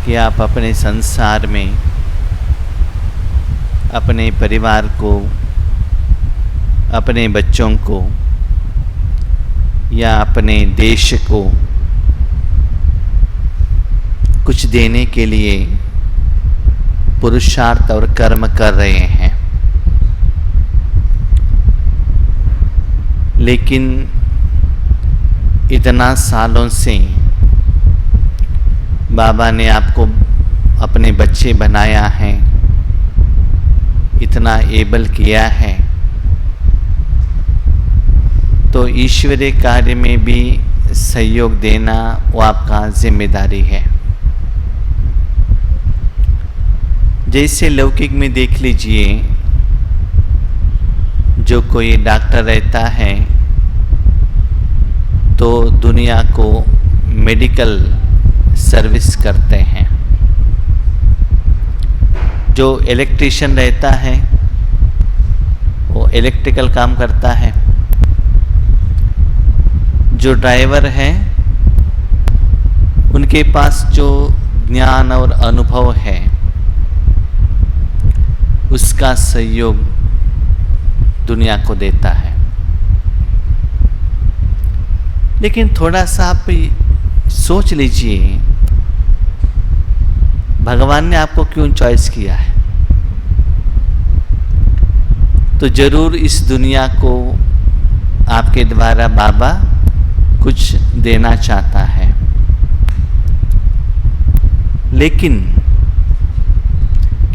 कि आप अपने संसार में अपने परिवार को, अपने बच्चों को या अपने देश को कुछ देने के लिए पुरुषार्थ और कर्म कर रहे हैं। लेकिन इतना सालों से बाबा ने आपको अपने बच्चे बनाया है, इतना एबल किया है, तो ईश्वरीय कार्य में भी सहयोग देना वो आपका जिम्मेदारी है। जैसे लौकिक में देख लीजिए, जो कोई डॉक्टर रहता है तो दुनिया को मेडिकल सर्विस करते हैं। जो इलेक्ट्रिशियन रहता है वो इलेक्ट्रिकल काम करता है। जो ड्राइवर है उनके पास जो ज्ञान और अनुभव है उसका सहयोग दुनिया को देता है। लेकिन थोड़ा सा आप सोच लीजिए, भगवान ने आपको क्यों चॉइस किया है? तो जरूर इस दुनिया को आपके द्वारा बाबा कुछ देना चाहता है। लेकिन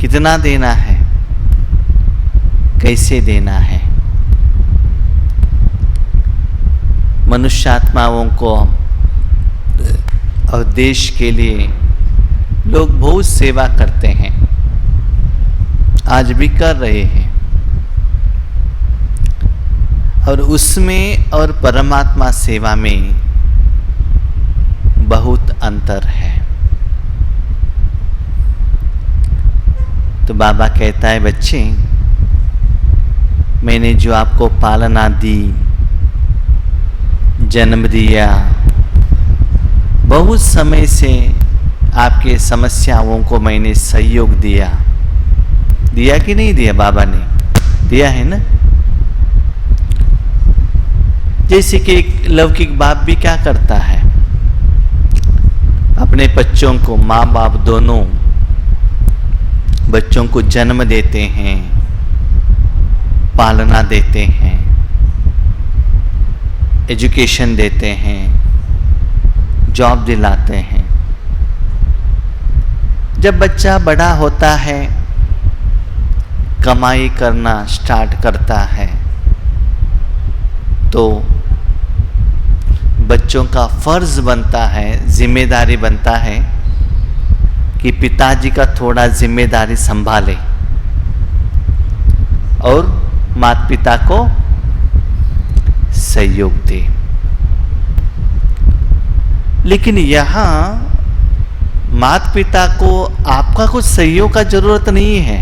कितना देना है, कैसे देना है? मनुष्यात्माओं को और देश के लिए लोग बहुत सेवा करते हैं, आज भी कर रहे हैं। और उसमें और परमात्मा सेवा में बहुत अंतर है। तो बाबा कहता है, बच्चे, मैंने जो आपको पालना दी, जन्म दिया, बहुत समय से आपके समस्याओं को मैंने सहयोग दिया। दिया कि नहीं दिया? बाबा ने दिया है ना। जैसे कि एक लौकिक बाप भी क्या करता है, अपने बच्चों को, माँ बाप दोनों बच्चों को जन्म देते हैं, पालना देते हैं, एजुकेशन देते हैं, जॉब दिलाते हैं। जब बच्चा बड़ा होता है, कमाई करना स्टार्ट करता है, तो बच्चों का फर्ज बनता है, जिम्मेदारी बनता है कि पिताजी का थोड़ा जिम्मेदारी संभाले और माता पिता को सहयोग दे। लेकिन यहाँ माता पिता को आपका कुछ सहयोग का जरूरत नहीं है,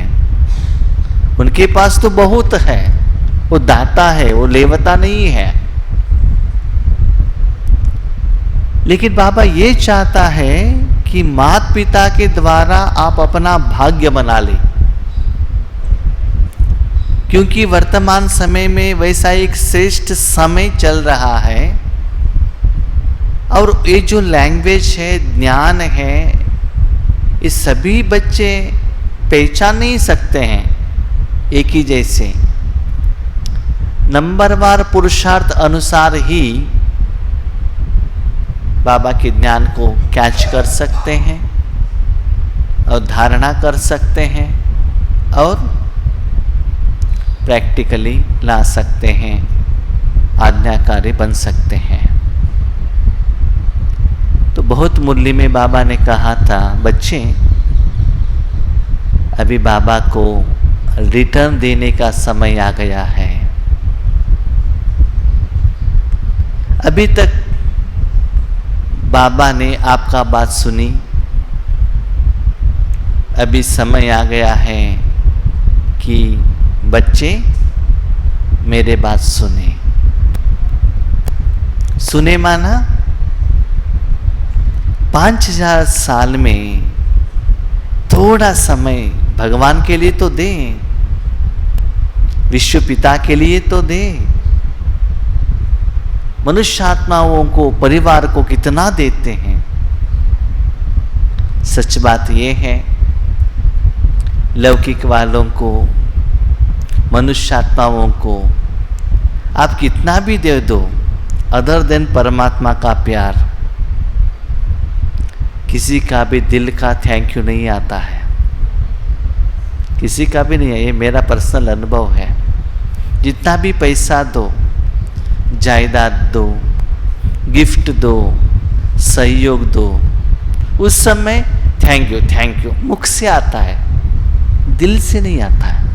उनके पास तो बहुत है, वो दाता है, वो लेवता नहीं है। लेकिन बाबा ये चाहता है कि माता पिता के द्वारा आप अपना भाग्य बना ले, क्योंकि वर्तमान समय में वैसा एक श्रेष्ठ समय चल रहा है। और ये जो लैंग्वेज है, ज्ञान है, ये सभी बच्चे पहचान नहीं सकते हैं एक ही जैसे। नंबरवार पुरुषार्थ अनुसार ही बाबा के ज्ञान को कैच कर सकते हैं और धारणा कर सकते हैं और प्रैक्टिकली ला सकते हैं, आज्ञाकारी बन सकते हैं। तो बहुत मुरली में बाबा ने कहा था, बच्चे, अभी बाबा को रिटर्न देने का समय आ गया है। अभी तक बाबा ने आपका बात सुनी, अभी समय आ गया है कि बच्चे मेरे बात सुने। सुने माना 5000 साल में थोड़ा समय भगवान के लिए तो दें, विश्व पिता के लिए तो दें। मनुष्य आत्माओं को, परिवार को कितना देते हैं। सच बात यह है, लौकिक वालों को, मनुष्य आत्माओं को आप कितना भी दे दो, अदर देन परमात्मा का प्यार, किसी का भी दिल का थैंक यू नहीं आता है, किसी का भी नहीं है। ये मेरा पर्सनल अनुभव है। जितना भी पैसा दो, जायदाद दो, गिफ्ट दो, सहयोग दो, उस समय थैंक यू मुख से आता है, दिल से नहीं आता है।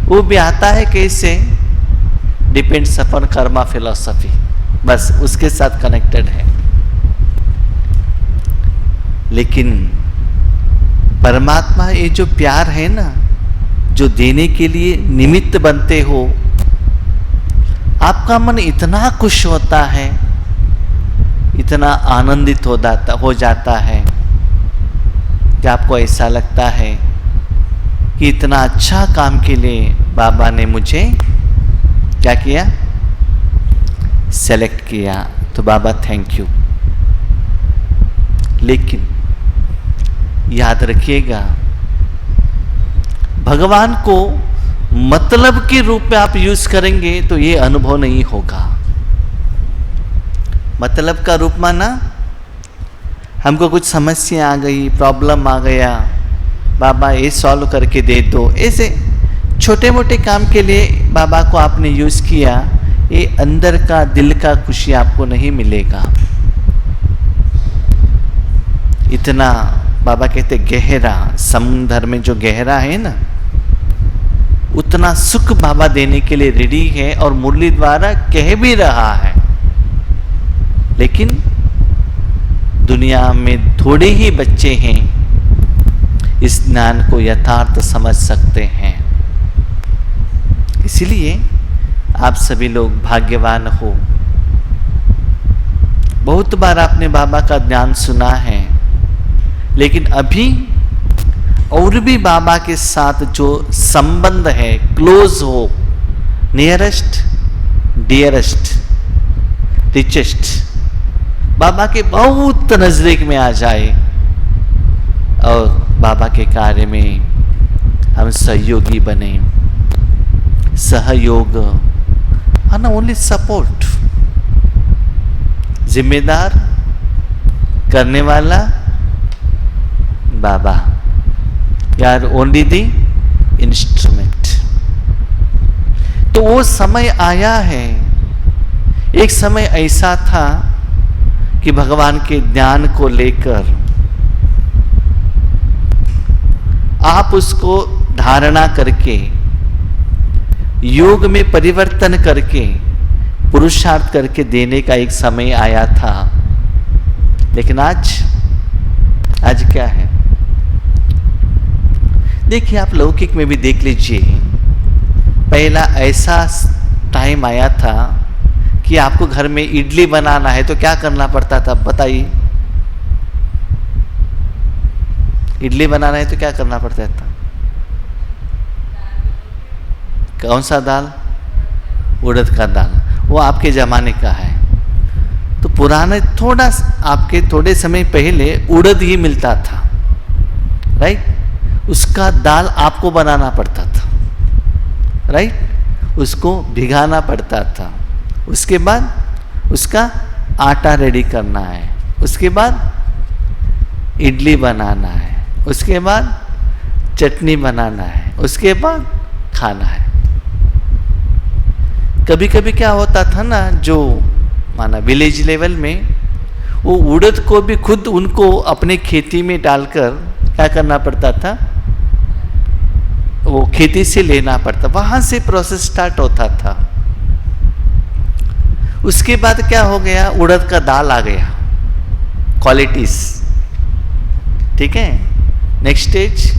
वो भी आता है कैसे? डिपेंड्स अपॉन कर्मा फिलॉसफी, बस उसके साथ कनेक्टेड है। लेकिन परमात्मा, ये जो प्यार है ना, जो देने के लिए निमित्त बनते हो, आपका मन इतना खुश होता है, इतना आनंदित हो जाता है कि आपको ऐसा लगता है कि इतना अच्छा काम के लिए बाबा ने मुझे क्या किया? सेलेक्ट किया। तो बाबा थैंक यू। लेकिन याद रखिएगा, भगवान को मतलब के रूप में आप यूज करेंगे तो ये अनुभव नहीं होगा। मतलब का रूप माना, हमको कुछ समस्या आ गई, प्रॉब्लम आ गया, बाबा ये सॉल्व करके दे दो, ऐसे छोटे मोटे काम के लिए बाबा को आपने यूज किया, ये अंदर का दिल का खुशी आपको नहीं मिलेगा। इतना बाबा कहते गहरा, समुद्र में जो गहरा है ना, उतना सुख बाबा देने के लिए रेडी है और मुरली द्वारा कह भी रहा है। लेकिन दुनिया में थोड़े ही बच्चे हैं इस ज्ञान को यथार्थ समझ सकते हैं। इसलिए आप सभी लोग भाग्यवान हो। बहुत बार आपने बाबा का ज्ञान सुना है, लेकिन अभी और भी बाबा के साथ जो संबंध है, क्लोज हो, नियरेस्ट, डियरेस्ट, रिचेस्ट, बाबा के बहुत नजदीक में आ जाए और बाबा के कार्य में हम सहयोगी बने। सहयोग ना ओनली सपोर्ट, जिम्मेदार करने वाला बाबा, यार ओनली दी इंस्ट्रूमेंट। तो वो समय आया है। एक समय ऐसा था कि भगवान के ज्ञान को लेकर आप उसको धारणा करके, योग में परिवर्तन करके, पुरुषार्थ करके देने का एक समय आया था। लेकिन आज क्या है? देखिए, आप लौकिक में भी देख लीजिए, पहला ऐसा टाइम आया था कि आपको घर में इडली बनाना है तो क्या करना पड़ता था? बताइए। इडली बनाना है तो क्या करना पड़ता था? कौन सा दाल? उड़द का दाल। वो आपके जमाने का है। तो पुराने आपके थोड़े समय पहले उड़द ही मिलता था, राइट? उसका दाल आपको बनाना पड़ता था, राइट? उसको भिगाना पड़ता था। उसके बाद उसका आटा रेडी करना है, उसके बाद इडली बनाना है, उसके बाद चटनी बनाना है, उसके बाद खाना है। कभी कभी क्या होता था ना, जो माना विलेज लेवल में, वो उड़द को भी खुद उनको अपने खेती में डालकर क्या करना पड़ता था? वो खेती से लेना पड़ता, वहां से प्रोसेस स्टार्ट होता था। उसके बाद क्या हो गया? उड़द का दाल आ गया, क्वालिटीज, ठीक है। नेक्स्ट स्टेज,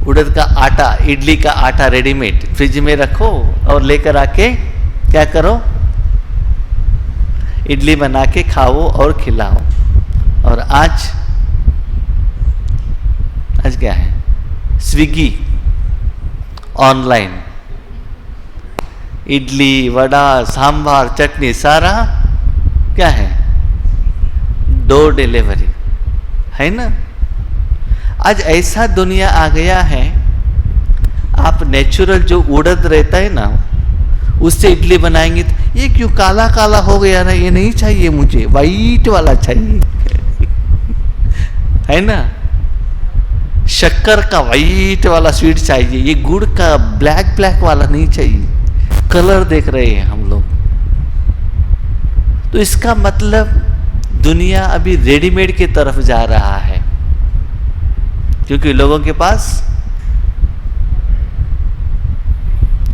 उड़द का आटा, इडली का आटा रेडीमेड फ्रिज में रखो और लेकर आके क्या करो? इडली बना के खाओ और खिलाओ। और आज क्या है? स्विगी, ऑनलाइन, इडली, वड़ा, सांभर, चटनी, सारा क्या है? डोर डिलीवरी है ना। आज ऐसा दुनिया आ गया है, आप नेचुरल जो उड़द रहता है ना, उससे इडली बनाएंगे तो ये क्यों काला काला हो गया ना, ये नहीं चाहिए मुझे, वाइट वाला चाहिए है ना। शक्कर का वाइट वाला स्वीट चाहिए, ये गुड़ का ब्लैक ब्लैक वाला नहीं चाहिए। कलर देख रहे हैं हम लोग। तो इसका मतलब दुनिया अभी रेडीमेड की तरफ जा रहा है, क्योंकि लोगों के पास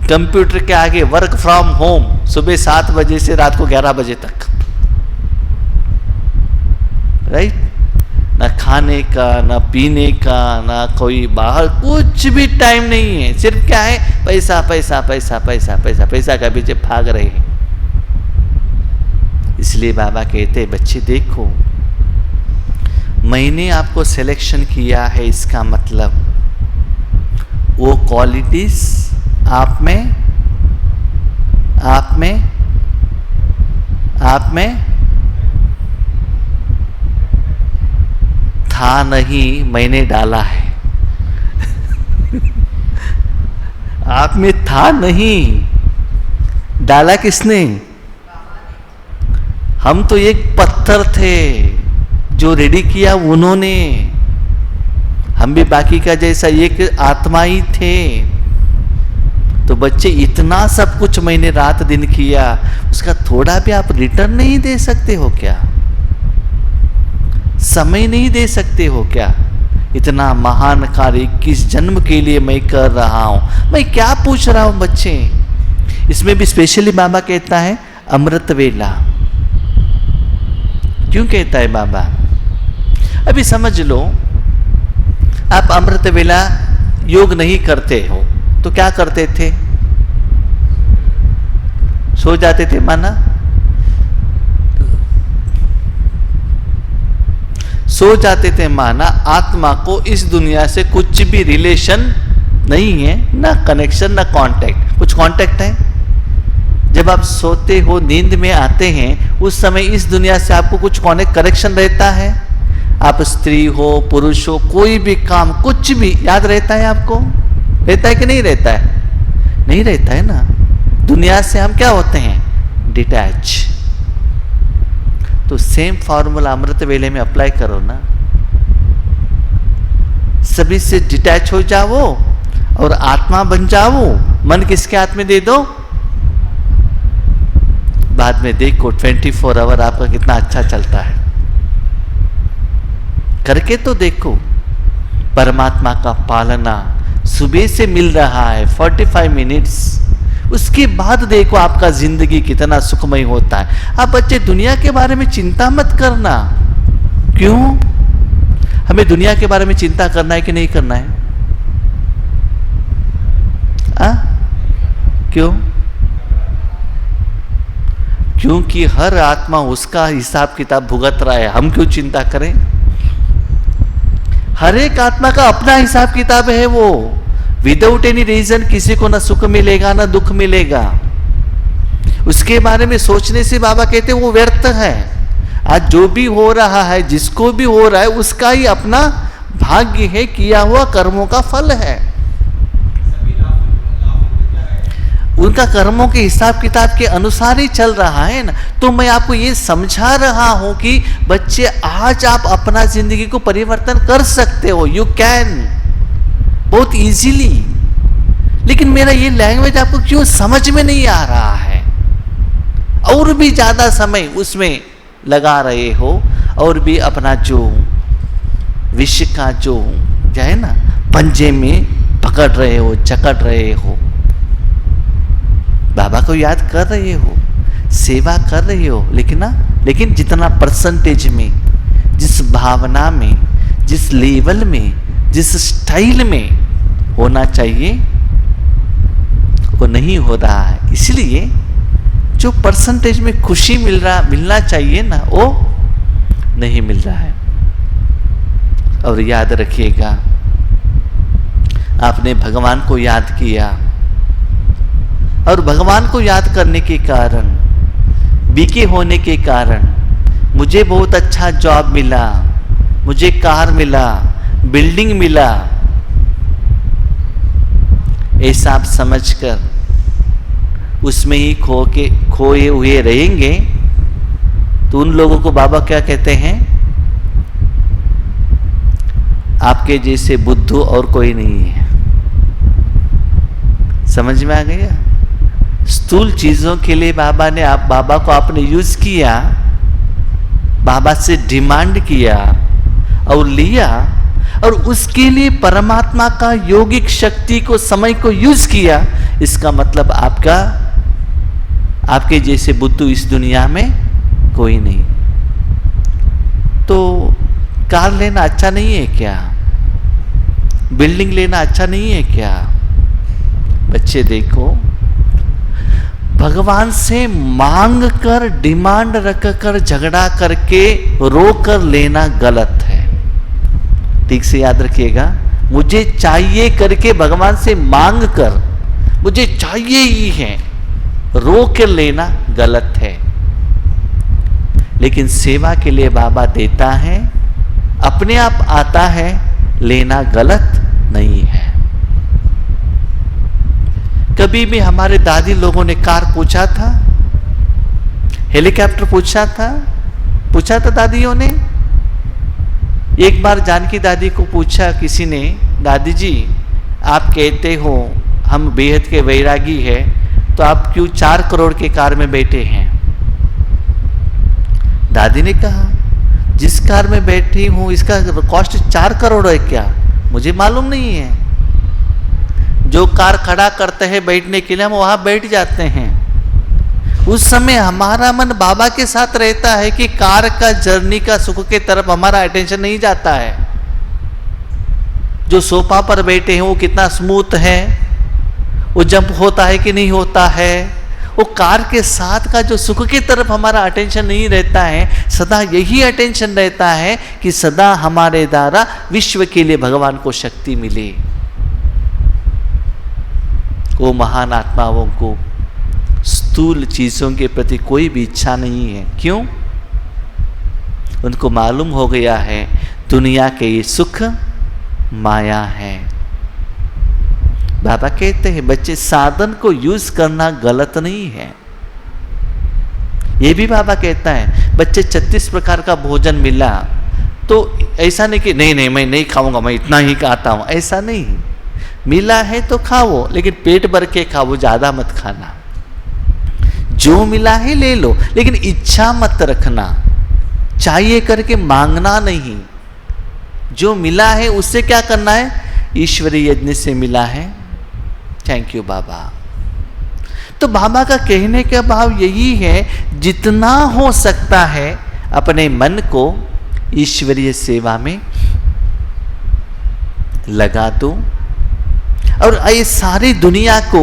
कंप्यूटर के आगे वर्क फ्रॉम होम, सुबह 7 बजे से रात को 11 बजे तक, राइट। ना खाने का, ना पीने का, ना कोई बाहर, कुछ भी टाइम नहीं है। सिर्फ क्या है? पैसा पैसा पैसा पैसा पैसा पैसा का पीछे भाग रहे हैं। इसलिए बाबा कहते बच्चे देखो, मैंने आपको सिलेक्शन किया है, इसका मतलब वो क्वालिटीज आप में था नहीं, मैंने डाला है आप में था नहीं, डाला किसने? हम तो एक पत्थर थे, जो रेडी किया उन्होंने। हम भी बाकी का जैसा एक आत्मा ही थे। तो बच्चे, इतना सब कुछ मैंने रात दिन किया, उसका थोड़ा भी आप रिटर्न नहीं दे सकते हो क्या? समय नहीं दे सकते हो क्या? इतना महान कार्य किस जन्म के लिए मैं कर रहा हूं, मैं क्या पूछ रहा हूं बच्चे। इसमें भी स्पेशली बाबा कहता है अमृत वेला। क्यों कहता है बाबा? अभी समझ लो, आप अमृत वेला योग नहीं करते हो तो क्या करते थे? सो जाते थे माना, सो जाते थे माना। आत्मा को इस दुनिया से कुछ भी रिलेशन नहीं है, ना कनेक्शन ना कांटेक्ट। कुछ कांटेक्ट है? जब आप सोते हो, नींद में आते हैं, उस समय इस दुनिया से आपको कुछ कनेक्शन रहता है? आप स्त्री हो, पुरुष हो, कोई भी काम, कुछ भी याद रहता है आपको? रहता है कि नहीं रहता है? नहीं रहता है ना। दुनिया से हम क्या होते हैं? डिटैच। तो सेम फॉर्मूला अमृत वेले में अप्लाई करो ना। सभी से डिटैच हो जाओ और आत्मा बन जाओ। मन किसके हाथ में दे दो? बाद में देखो 24 आवर आपका कितना अच्छा चलता है। करके तो देखो। परमात्मा का पालना सुबह से मिल रहा है 45 मिनट्स, उसके बाद देखो आपका जिंदगी कितना सुखमय होता है। आप बच्चे दुनिया के बारे में चिंता मत करना। क्यों? हमें दुनिया के बारे में चिंता करना है कि नहीं करना है? क्यों? क्योंकि हर आत्मा उसका हिसाब किताब भुगत रहा है। हम क्यों चिंता करें? हर एक आत्मा का अपना हिसाब किताब है। वो विदाउट एनी रीजन किसी को ना सुख मिलेगा ना दुख मिलेगा। उसके बारे में सोचने से बाबा कहते वो व्यर्थ है। आज जो भी हो रहा है, जिसको भी हो रहा है, उसका ही अपना भाग्य है, किया हुआ कर्मों का फल है। उनका कर्मों के हिसाब किताब के अनुसार ही चल रहा है ना। तो मैं आपको ये समझा रहा हूं कि बच्चे, आज आप अपना जिंदगी को परिवर्तन कर सकते हो। यू कैन, बहुत इजीली। लेकिन मेरा ये लैंग्वेज आपको क्यों समझ में नहीं आ रहा है? और भी ज्यादा समय उसमें लगा रहे हो, और भी अपना जो विश्व का जो है ना पंजे में पकड़ रहे हो, जकड़ रहे हो। बाबा को याद कर रहे हो, सेवा कर रहे हो, लेकिन जितना परसेंटेज में, जिस भावना में, जिस लेवल में, जिस स्टाइल में होना चाहिए, वो नहीं हो रहा है। इसलिए जो परसेंटेज में खुशी मिलना चाहिए ना, वो नहीं मिल रहा है। और याद रखिएगा, आपने भगवान को याद किया, और भगवान को याद करने के कारण, बीके होने के कारण मुझे बहुत अच्छा जॉब मिला, मुझे कार मिला, बिल्डिंग मिला, ऐसा आप समझकर उसमें ही खोए हुए रहेंगे, तो उन लोगों को बाबा क्या कहते हैं? आपके जैसे बुद्धू और कोई नहीं है। समझ में आ गया? स्थूल चीजों के लिए बाबा को आपने यूज किया, बाबा से डिमांड किया और लिया, और उसके लिए परमात्मा का योगिक शक्ति को, समय को यूज किया। इसका मतलब आपके जैसे बुद्धू इस दुनिया में कोई नहीं। तो कार लेना अच्छा नहीं है क्या? बिल्डिंग लेना अच्छा नहीं है क्या? बच्चे देखो, भगवान से मांग कर, डिमांड रख कर, झगड़ा करके, रो कर लेना गलत है। ठीक से याद रखिएगा, मुझे चाहिए करके भगवान से मांग कर, मुझे चाहिए ही है, रो कर लेना गलत है। लेकिन सेवा के लिए बाबा देता है, अपने आप आता है, लेना गलत नहीं है। कभी भी हमारे दादी लोगों ने कार पूछा था, हेलीकॉप्टर पूछा था दादियों ने। एक बार जानकी दादी को पूछा किसी ने, दादी जी आप कहते हो हम बेहद के वैरागी है, तो आप क्यों 4 करोड़ के कार में बैठे हैं? दादी ने कहा, जिस कार में बैठी हूं इसका कॉस्ट 4 करोड़ है क्या? मुझे मालूम नहीं है। जो कार खड़ा करते हैं बैठने के लिए, हम वहां बैठ जाते हैं। उस समय हमारा मन बाबा के साथ रहता है कि कार का जर्नी का सुख के तरफ हमारा अटेंशन नहीं जाता है। जो सोफा पर बैठे हैं वो कितना स्मूथ है, वो जंप होता है कि नहीं होता है, वो कार के साथ का जो सुख की तरफ हमारा अटेंशन नहीं रहता है। सदा यही अटेंशन रहता है कि सदा हमारे द्वारा विश्व के लिए भगवान को शक्ति मिले। वो महान आत्माओं को स्थूल चीजों के प्रति कोई भी इच्छा नहीं है। क्यों? उनको मालूम हो गया है दुनिया के ये सुख माया है। बाबा कहते हैं बच्चे, साधन को यूज करना गलत नहीं है। ये भी बाबा कहता है, बच्चे 36 प्रकार का भोजन मिला तो ऐसा नहीं कि नहीं मैं नहीं खाऊंगा, मैं इतना ही खाता हूं, ऐसा नहीं। मिला है तो खाओ, लेकिन पेट भर के खाओ, ज्यादा मत खाना। जो मिला है ले लो, लेकिन इच्छा मत रखना, चाहिए करके मांगना नहीं। जो मिला है उससे क्या करना है? ईश्वरीय यज्ञ से मिला है, थैंक यू बाबा। तो बाबा का कहने का भाव यही है, जितना हो सकता है अपने मन को ईश्वरीय सेवा में लगा दो, और ये सारी दुनिया को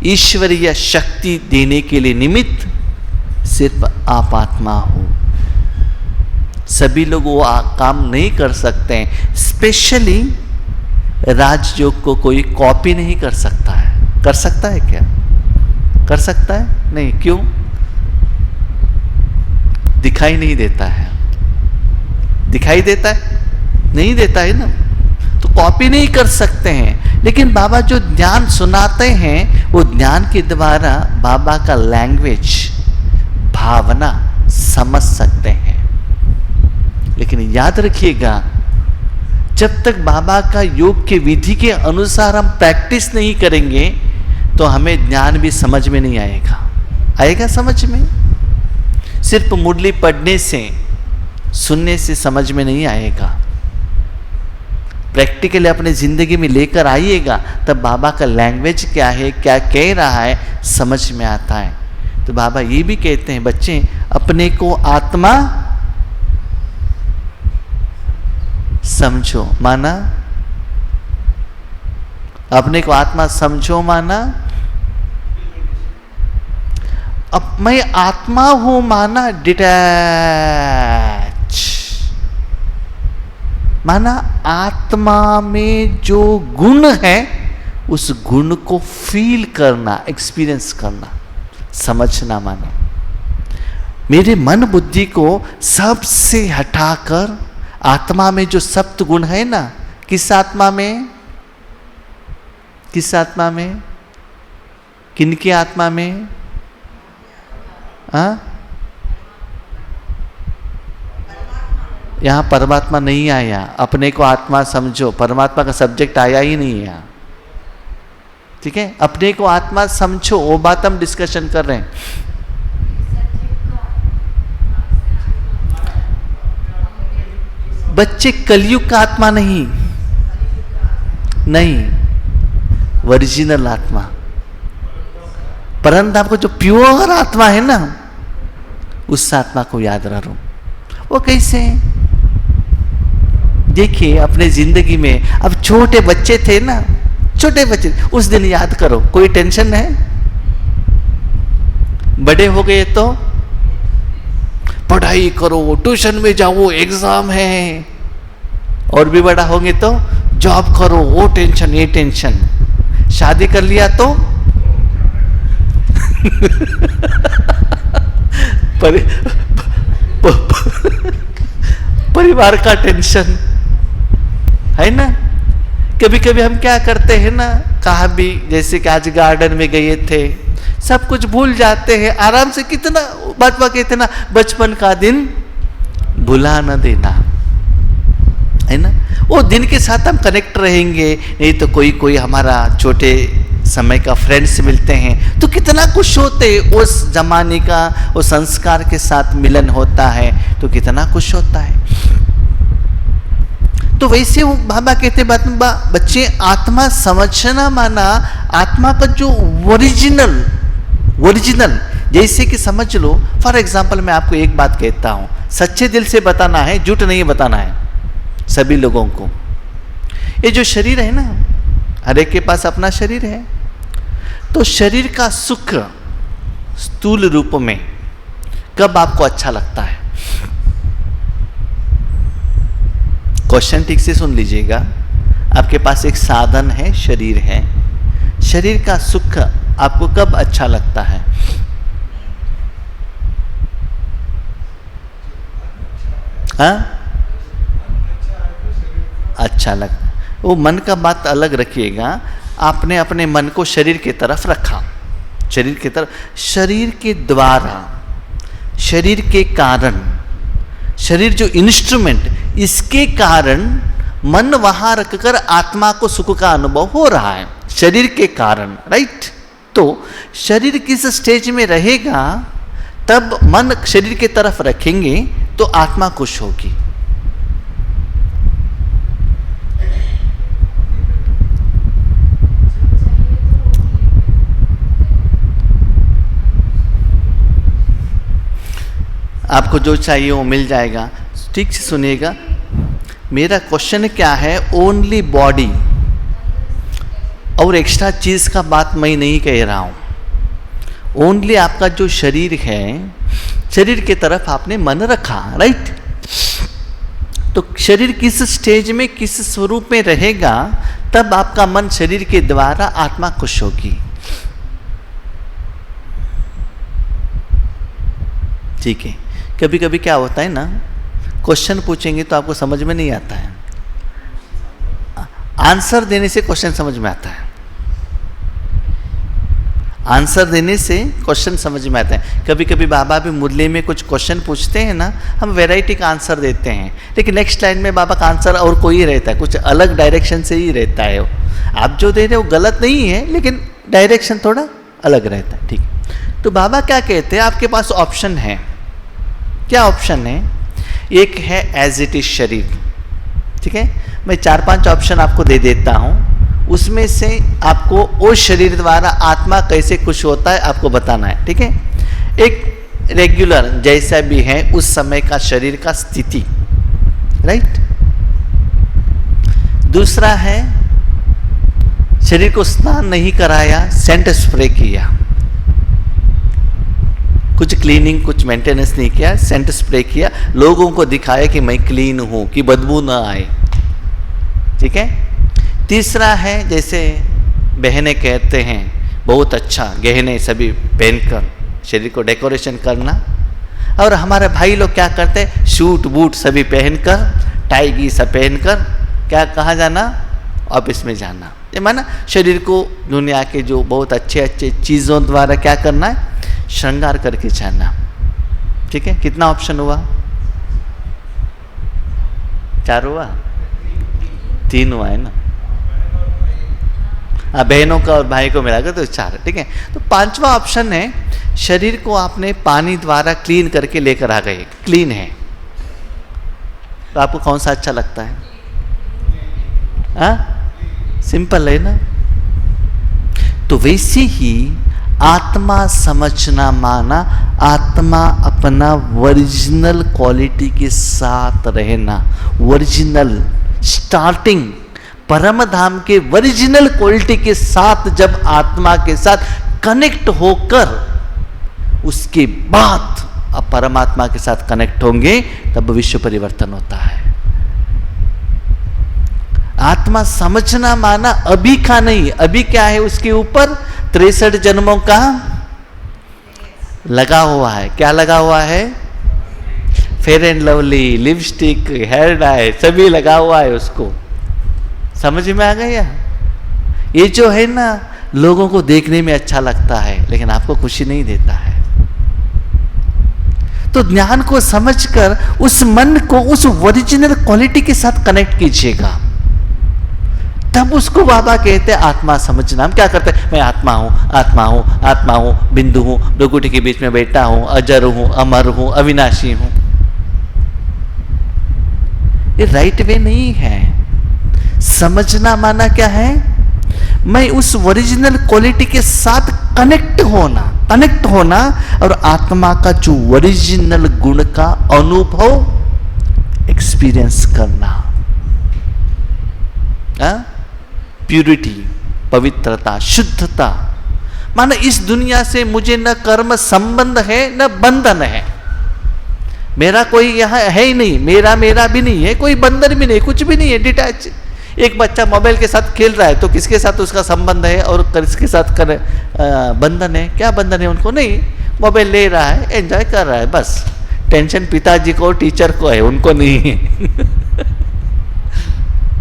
ईश्वरीय शक्ति देने के लिए निमित्त सिर्फ आप आत्मा हो। सभी लोग वो काम नहीं कर सकते हैं। स्पेशली राजयोग को कोई कॉपी नहीं कर सकता है। कर सकता है क्या? कर सकता है? नहीं। क्यों? दिखाई नहीं देता है। दिखाई देता है? नहीं देता है ना, तो कॉपी नहीं कर सकते हैं। लेकिन बाबा जो ज्ञान सुनाते हैं, वो ज्ञान के द्वारा बाबा का लैंग्वेज, भावना समझ सकते हैं। लेकिन याद रखिएगा, जब तक बाबा का योग के विधि के अनुसार हम प्रैक्टिस नहीं करेंगे तो हमें ज्ञान भी समझ में नहीं आएगा। आएगा समझ में? सिर्फ मुरली पढ़ने से, सुनने से समझ में नहीं आएगा। प्रैक्टिकली अपने जिंदगी में लेकर आइएगा, तब बाबा का लैंग्वेज क्या है, क्या कह रहा है, समझ में आता है। तो बाबा ये भी कहते हैं, बच्चे अपने को आत्मा समझो। माना? अपने को आत्मा समझो माना? अब मैं आत्मा हूं माना डिटैच। माना आत्मा में जो गुण है उस गुण को फील करना, एक्सपीरियंस करना, समझना। माना मेरे मन बुद्धि को सबसे हटाकर आत्मा में जो सप्त गुण है ना, किस आत्मा में, किस आत्मा में, किनकी आत्मा में? यहां परमात्मा नहीं आया, अपने को आत्मा समझो, परमात्मा का सब्जेक्ट आया ही नहीं है। ठीक है, अपने को आत्मा समझो, वो बात हम डिस्कशन कर रहे हैं। बच्चे कलयुग का आत्मा नहीं, नहीं, ओरिजिनल आत्मा, परंतु आपको जो प्योर आत्मा है ना, उस आत्मा को याद रखो। वो कैसे? देखिए अपने जिंदगी में, अब छोटे बच्चे थे ना, छोटे बच्चे, उस दिन याद करो, कोई टेंशन है? बड़े हो गए तो पढ़ाई करो, ट्यूशन में जाओ, एग्जाम है, और भी बड़ा होंगे तो जॉब करो, वो टेंशन, ये टेंशन, शादी कर लिया तो परिवार का टेंशन है ना। कभी कभी हम क्या करते हैं ना, कहा भी, जैसे कि आज गार्डन में गए थे, सब कुछ भूल जाते हैं आराम से। कितना बात कहते ना, बचपन का दिन भुला न देना, है ना। वो दिन के साथ हम कनेक्ट रहेंगे, नहीं तो कोई कोई हमारा छोटे समय का फ्रेंड्स मिलते हैं तो कितना खुश होते, उस जमाने का वो संस्कार के साथ मिलन होता है तो कितना खुश होता है। तो वैसे वो बाबा कहते बच्चे, आत्मा समझना माना आत्मा का जो ओरिजिनल, जैसे कि समझ लो, फॉर एग्जाम्पल मैं आपको एक बात कहता हूं, सच्चे दिल से बताना है, झूठ नहीं बताना है सभी लोगों को। ये जो शरीर है ना, हर एक के पास अपना शरीर है, तो शरीर का सुख स्थूल रूप में कब आपको अच्छा लगता है? क्वेश्चन ठीक से सुन लीजिएगा। आपके पास एक साधन है, शरीर है, शरीर का सुख आपको कब अच्छा लगता है? हाँ, अच्छा लगता। वो मन का बात अलग रखिएगा। आपने अपने मन को शरीर की तरफ रखा, शरीर की तरफ, शरीर के द्वारा, शरीर के कारण, शरीर जो इंस्ट्रूमेंट, इसके कारण मन वहां रखकर आत्मा को सुख का अनुभव हो रहा है, शरीर के कारण, राइट। तो शरीर किस स्टेज में रहेगा, तब मन शरीर की तरफ रखेंगे तो आत्मा खुश होगी। आपको जो चाहिए वो मिल जाएगा। ठीक से सुनिएगा, मेरा क्वेश्चन क्या है, ओनली बॉडी, और एक्स्ट्रा चीज का बात मैं नहीं कह रहा हूं। ओनली आपका जो शरीर है, शरीर की तरफ आपने मन रखा, राइट। तो शरीर किस स्टेज में, किस स्वरूप में रहेगा, तब आपका मन शरीर के द्वारा आत्मा खुश होगी। ठीक है। कभी कभी क्या होता है ना, क्वेश्चन पूछेंगे तो आपको समझ में नहीं आता है, आंसर देने से क्वेश्चन समझ में आता है, आंसर देने से क्वेश्चन समझ में आता है। कभी कभी बाबा भी मुरली में कुछ क्वेश्चन पूछते हैं ना, हम वैरायटी का आंसर देते हैं, लेकिन नेक्स्ट लाइन में बाबा का आंसर और कोई रहता है, कुछ अलग डायरेक्शन से ही रहता है। आप जो दे रहे हो वो गलत नहीं है, लेकिन डायरेक्शन थोड़ा अलग रहता है। ठीक। तो बाबा क्या कहते हैं, आपके पास ऑप्शन है। क्या ऑप्शन है? एक है एज इट इज शरीर, ठीक है। मैं 4-5 ऑप्शन आपको दे देता हूं, उसमें से आपको वो शरीर द्वारा आत्मा कैसे खुश होता है आपको बताना है, ठीक है। एक रेगुलर जैसा भी है उस समय का शरीर का स्थिति, राइट। दूसरा है शरीर को स्नान नहीं कराया, सेंट स्प्रे किया, कुछ क्लीनिंग, कुछ मेंटेनेंस नहीं किया, सेंट स्प्रे किया, लोगों को दिखाया कि मैं क्लीन हूं, कि बदबू ना आए, ठीक है। तीसरा है, जैसे बहनें कहते हैं बहुत अच्छा गहने सभी पहनकर शरीर को डेकोरेशन करना, और हमारे भाई लोग क्या करते हैं, सूट बूट सभी पहनकर, टाई की सब पहनकर क्या कहाँ जाना, ऑफिस में जाना। ये माना शरीर को दुनिया के जो बहुत अच्छे अच्छे चीज़ों द्वारा क्या करना है, श्रृंगार करके जाना। ठीक है, कितना ऑप्शन हुआ, 4 हुआ, 3 हुआ है ना, बहनों का और भाई को मिलाकर तो 4। ठीक है, तो 5वां ऑप्शन है, शरीर को आपने पानी द्वारा क्लीन करके लेकर आ गए, क्लीन है, तो आपको कौन सा अच्छा लगता है? सिंपल है ना। तो वैसे ही आत्मा समझना माना आत्मा अपना ओरिजिनल क्वालिटी के साथ रहना, ओरिजिनल स्टार्टिंग परम धाम के ओरिजिनल क्वालिटी के साथ जब आत्मा के साथ कनेक्ट होकर उसके बाद अब परमात्मा के साथ कनेक्ट होंगे तब विश्व परिवर्तन होता है। आत्मा समझना माना अभी का नहीं, अभी क्या है उसके ऊपर 63 जन्मों का लगा हुआ है। क्या लगा हुआ है? Fair and Lovely, lipstick, hair dye सभी लगा हुआ है, उसको समझ में आ गया। ये जो है ना लोगों को देखने में अच्छा लगता है लेकिन आपको खुशी नहीं देता है। तो ज्ञान को समझकर उस मन को उस ओरिजिनल क्वालिटी के साथ कनेक्ट कीजिएगा, तब उसको बाबा कहते हैं आत्मा समझना। हम क्या करते हैं, मैं आत्मा हूं, आत्मा हूं, आत्मा हूं, बिंदु हूं, प्रकृति के बीच में बैठा हूं, अजर हूं, अमर हूं, अविनाशी हूं। ये राइट वे नहीं है। समझना माना क्या है, मैं उस ओरिजिनल क्वालिटी के साथ कनेक्ट होना और आत्मा का जो ओरिजिनल गुण का अनुभव एक्सपीरियंस करना। प्यूरिटी, पवित्रता, शुद्धता, माना इस दुनिया से मुझे न कर्म संबंध है न बंधन है। मेरा कोई यहाँ है ही नहीं, मेरा भी नहीं है, कोई बंधन भी नहीं, कुछ भी नहीं है, डिटैच। एक बच्चा मोबाइल के साथ खेल रहा है तो किसके साथ उसका संबंध है और किसके साथ बंधन है? क्या बंधन है? उनको नहीं, मोबाइल ले रहा है, एंजॉय कर रहा है, बस। टेंशन पिताजी को, टीचर को है, उनको नहीं है।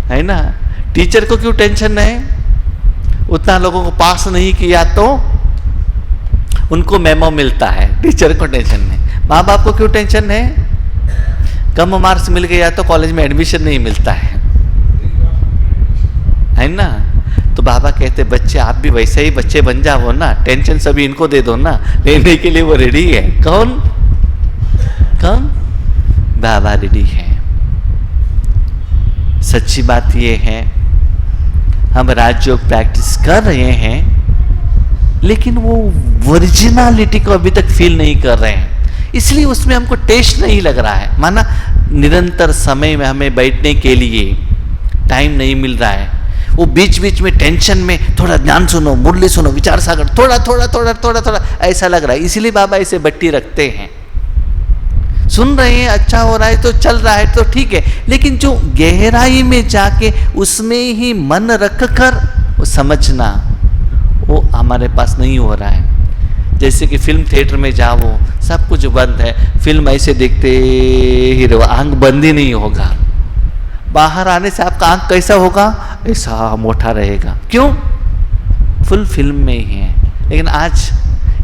है ना? टीचर को क्यों टेंशन है? उतना लोगों को पास नहीं किया तो उनको मेमो मिलता है, टीचर को टेंशन नहीं। माँ बाप को क्यों टेंशन है? कम मार्क्स मिल गया तो कॉलेज में एडमिशन नहीं मिलता है ना? तो बाबा कहते बच्चे आप भी वैसे ही बच्चे बन जाओ ना, टेंशन सभी इनको दे दो ना, लेने के लिए वो रेडी है। कौन? बाबा रेडी है। सच्ची बात ये है, हम राजयोग प्रैक्टिस कर रहे हैं लेकिन वो ओरिजिनलिटी को अभी तक फील नहीं कर रहे हैं, इसलिए उसमें हमको टेस्ट नहीं लग रहा है। माना निरंतर समय में हमें बैठने के लिए टाइम नहीं मिल रहा है, वो बीच बीच में टेंशन में थोड़ा ध्यान सुनो, मुरली सुनो, विचार सागर, थोड़ा ऐसा लग रहा है। इसीलिए बाबा इसे बट्टी रखते हैं। सुन रहे हैं, अच्छा हो रहा है तो चल रहा है तो ठीक है, लेकिन जो गहराई में जाके उसमें ही मन रख कर वो समझना, वो हमारे पास नहीं हो रहा है। जैसे कि फिल्म थिएटर में जाओ, सब कुछ बंद है, फिल्म ऐसे देखते ही रहो, आंख बंद ही नहीं होगा। बाहर आने से आपका आंख कैसा होगा? ऐसा मोटा रहेगा। क्यों? फुल फिल्म में ही है। लेकिन आज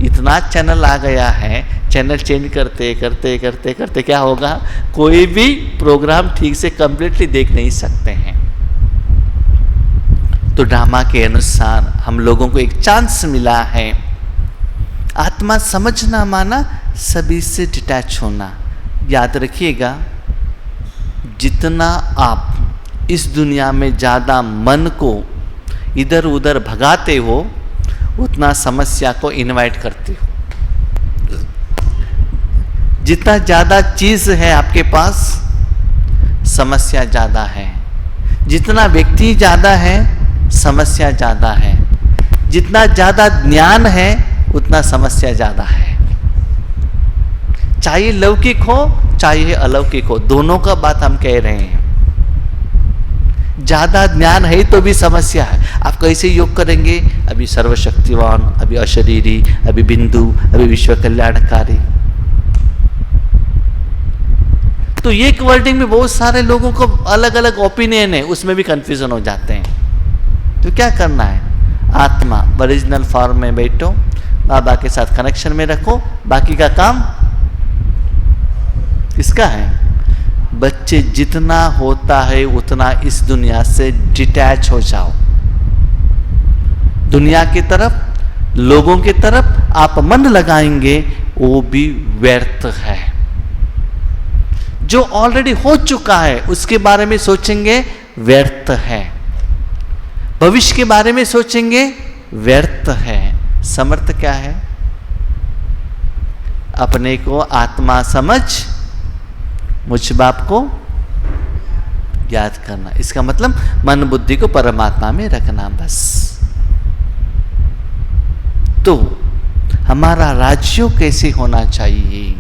इतना चैनल आ गया है, चैनल चेंज करते करते करते करते क्या होगा, कोई भी प्रोग्राम ठीक से कंप्लीटली देख नहीं सकते हैं। तो ड्रामा के अनुसार हम लोगों को एक चांस मिला है। आत्मा समझना माना सभी से डिटैच होना। याद रखिएगा, जितना आप इस दुनिया में ज़्यादा मन को इधर उधर भगाते हो उतना समस्या को इनवाइट करते हो। जितना ज़्यादा चीज़ है आपके पास, समस्या ज़्यादा है। जितना व्यक्ति ज़्यादा है, समस्या ज़्यादा है। जितना ज़्यादा ज्ञान है उतना समस्या ज़्यादा है। चाहे लौकिक हो चाहे अलौकिक हो, दोनों का बात हम कह रहे हैं। ज्यादा ज्ञान है तो भी समस्या है। आप कैसे योग करेंगे? अभी सर्वशक्तिवान, अभी अशरीरी, अभी बिंदु, अभी विश्व कल्याणकारी। तो एक वर्डिंग में बहुत सारे लोगों को अलग अलग ओपिनियन है, उसमें भी कंफ्यूजन हो जाते हैं। तो क्या करना है? आत्मा ओरिजिनल फॉर्म में बैठो, बाबा के साथ कनेक्शन में रखो, बाकी का काम किसका है? बच्चे जितना होता है उतना इस दुनिया से डिटैच हो जाओ। दुनिया की तरफ, लोगों की तरफ आप मन लगाएंगे वो भी व्यर्थ है। जो ऑलरेडी हो चुका है उसके बारे में सोचेंगे, व्यर्थ है। भविष्य के बारे में सोचेंगे, व्यर्थ है। समर्थ क्या है? अपने को आत्मा समझ मुझ बाप को याद करना। इसका मतलब मन बुद्धि को परमात्मा में रखना बस। तो हमारा राज्य कैसे होना चाहिए?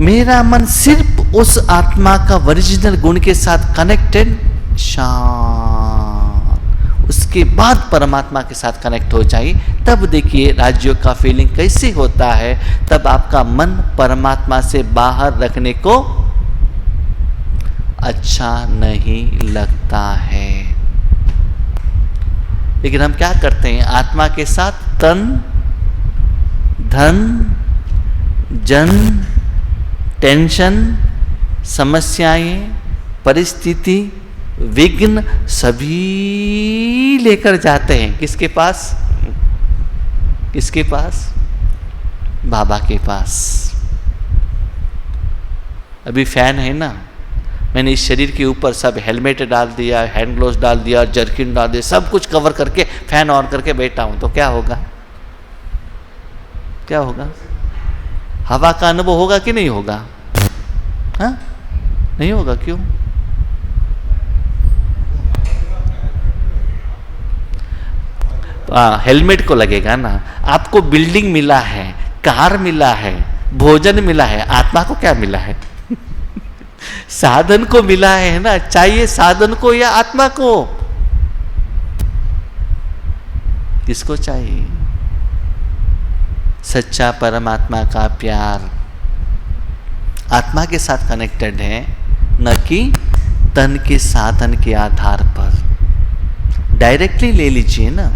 मेरा मन सिर्फ उस आत्मा का ओरिजिनल गुण के साथ कनेक्टेड, शांत, उसके बाद परमात्मा के साथ कनेक्ट हो जाए, तब देखिए राज्यों का फीलिंग कैसे होता है। तब आपका मन परमात्मा से बाहर रखने को अच्छा नहीं लगता है। लेकिन हम क्या करते हैं? आत्मा के साथ तन, धन, जन, टेंशन, समस्याएं, परिस्थिति, विघ्न सभी लेकर जाते हैं। किसके पास? किसके पास? बाबा के पास। अभी फैन है ना, मैंने इस शरीर के ऊपर सब हेलमेट डाल दिया, हैंड ग्लोव्स डाल दिया, जर्किन डाल दिया, सब कुछ कवर करके फैन ऑन करके बैठा हूं, तो क्या होगा? क्या होगा? हवा का अनुभव होगा कि नहीं होगा? हाँ, नहीं होगा। क्यों? हेलमेट को लगेगा ना। आपको बिल्डिंग मिला है, कार मिला है, भोजन मिला है, आत्मा को क्या मिला है? साधन को मिला है ना। चाहिए साधन को या आत्मा को? किसको चाहिए? सच्चा परमात्मा का प्यार आत्मा के साथ कनेक्टेड है, न कि तन के साधन के आधार पर। डायरेक्टली ले लीजिए ना।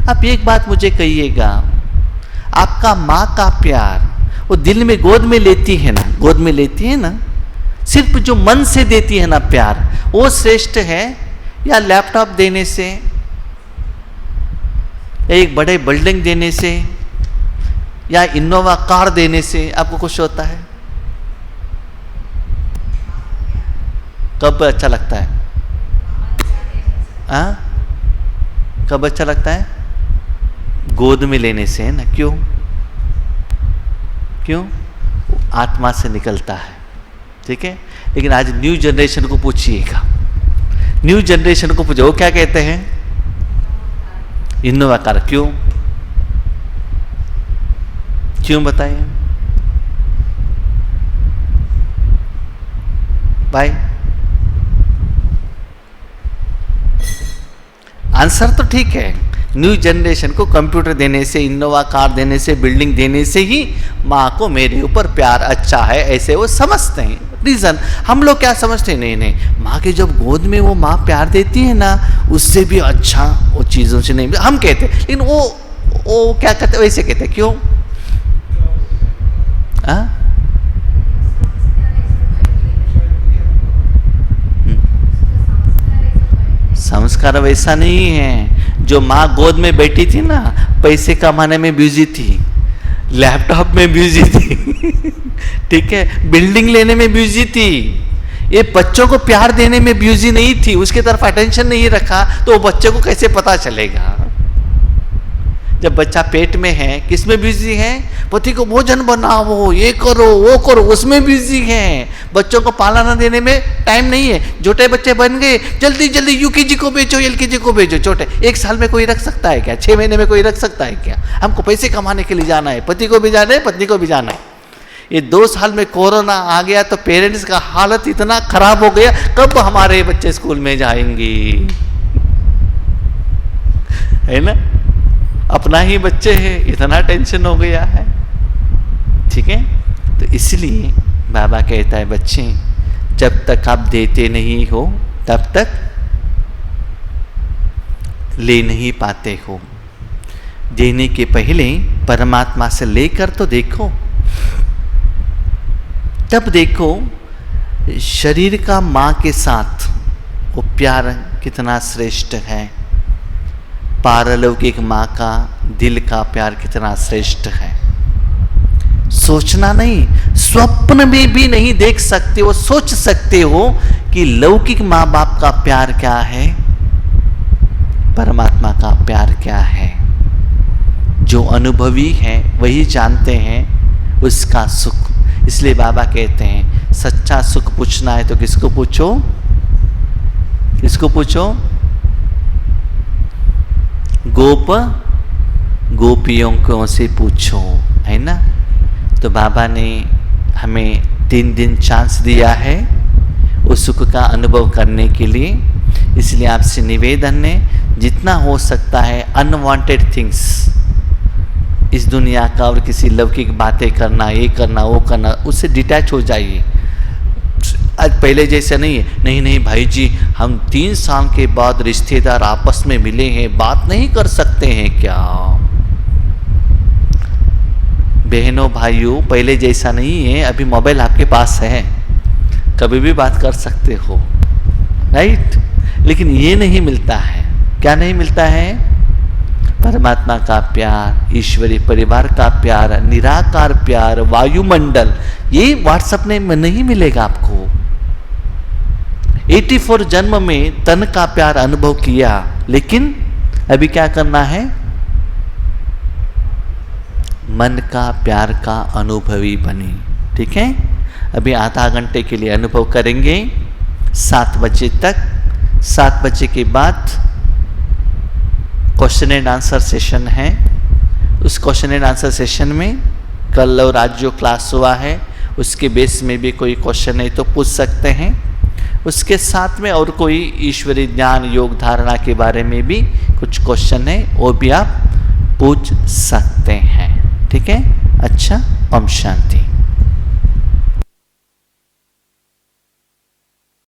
आप एक बात मुझे कहिएगा, आपका माँ का प्यार वो दिल में गोद में लेती है ना, गोद में लेती है ना, सिर्फ जो मन से देती है ना प्यार, वो श्रेष्ठ है या लैपटॉप देने से, एक बड़े बिल्डिंग देने से, या इनोवा कार देने से आपको खुश होता है? कब अच्छा लगता है? हाँ, कब अच्छा लगता है? गोद में लेने से, है ना। क्यों? क्यों? आत्मा से निकलता है। ठीक है। लेकिन आज न्यू जनरेशन को पूछिएगा, न्यू जनरेशन को पूछो, वो क्या कहते हैं? Innova car. क्यों? क्यों बताइए भाई? आंसर तो ठीक है, न्यू जनरेशन को कंप्यूटर देने से, इनोवा कार देने से, बिल्डिंग देने से ही माँ को मेरे ऊपर प्यार अच्छा है, ऐसे वो समझते हैं। रीजन हम लोग क्या समझते हैं? नहीं नहीं, माँ के जब गोद में वो माँ प्यार देती है ना, उससे भी अच्छा वो चीज़ों से नहीं, हम कहते हैं। लेकिन वो क्या कहते, वैसे कहते। क्यों? संस्कार वैसा नहीं है। जो माँ गोद में बैठी थी ना, पैसे कमाने में बिजी थी, लैपटॉप में बिजी थी ठीक है, बिल्डिंग लेने में बिजी थी, ये बच्चों को प्यार देने में बिजी नहीं थी, उसके तरफ अटेंशन नहीं रखा, तो बच्चे को कैसे पता चलेगा? जब बच्चा पेट में है, किस में बिजी है? पति को भोजन बनाओ, ये करो, वो करो, उसमें बिजी है। बच्चों को पालना देने में टाइम नहीं है। छोटे बच्चे बन गए, जल्दी जल्दी यूकेजी को भेजो, एलकेजी को भेजो। छोटे 1 साल में कोई रख सकता है क्या? 6 महीने में कोई रख सकता है क्या? हमको पैसे कमाने के लिए जाना है, पति को भी जाना है, पत्नी को भी जाना है। ये 2 साल में कोरोना आ गया तो पेरेंट्स का हालत इतना खराब हो गया, कब हमारे बच्चे स्कूल में जाएंगे, है ना। अपना ही बच्चे हैं, इतना टेंशन हो गया है। ठीक है, तो इसलिए बाबा कहता है बच्चे, जब तक आप देते नहीं हो तब तक ले नहीं पाते हो। देने के पहले परमात्मा से लेकर तो देखो, तब देखो शरीर का माँ के साथ वो प्यार कितना श्रेष्ठ है, पारलौकिक माँ का दिल का प्यार कितना श्रेष्ठ है। सोचना नहीं, स्वप्न में भी नहीं देख सकते हो, सोच सकते हो कि लौकिक माँ बाप का प्यार क्या है, परमात्मा का प्यार क्या है। जो अनुभवी है वही जानते हैं उसका सुख। इसलिए बाबा कहते हैं सच्चा सुख पूछना है तो किसको पूछो, किसको पूछो, गोप गोपियों को से पूछो, है ना। तो बाबा ने हमें 3 दिन चांस दिया है उस सुख का अनुभव करने के लिए। इसलिए आपसे निवेदन है, जितना हो सकता है अनवांटेड थिंग्स, इस दुनिया का और किसी लौकिक बातें करना, ये करना वो करना, उससे डिटैच हो जाइए। आज पहले जैसे नहीं है, नहीं नहीं भाई जी हम 3 साल के बाद रिश्तेदार आपस में मिले हैं, बात नहीं कर सकते हैं क्या। बहनों भाइयों, पहले जैसा नहीं है, अभी मोबाइल आपके पास है, कभी भी बात कर सकते हो, राइट। लेकिन ये नहीं मिलता है, क्या नहीं मिलता है, परमात्मा का प्यार, ईश्वरीय परिवार का प्यार, निराकार प्यार, वायुमंडल, ये व्हाट्सएप में नहीं मिलेगा आपको। 84 जन्म में तन का प्यार अनुभव किया, लेकिन अभी क्या करना है, मन का प्यार का अनुभवी बने। ठीक है, अभी आधा घंटे के लिए अनुभव करेंगे 7 बजे तक। 7 बजे के बाद क्वेश्चन एंड आंसर सेशन है। उस क्वेश्चन एंड आंसर सेशन में कल और आज जो क्लास हुआ है उसके बेस में भी कोई क्वेश्चन है तो पूछ सकते हैं। उसके साथ में और कोई ईश्वरीय ज्ञान, योग, धारणा के बारे में भी कुछ क्वेश्चन है, वो भी आप पूछ सकते हैं। ठीक है, अच्छा, ओम शांति।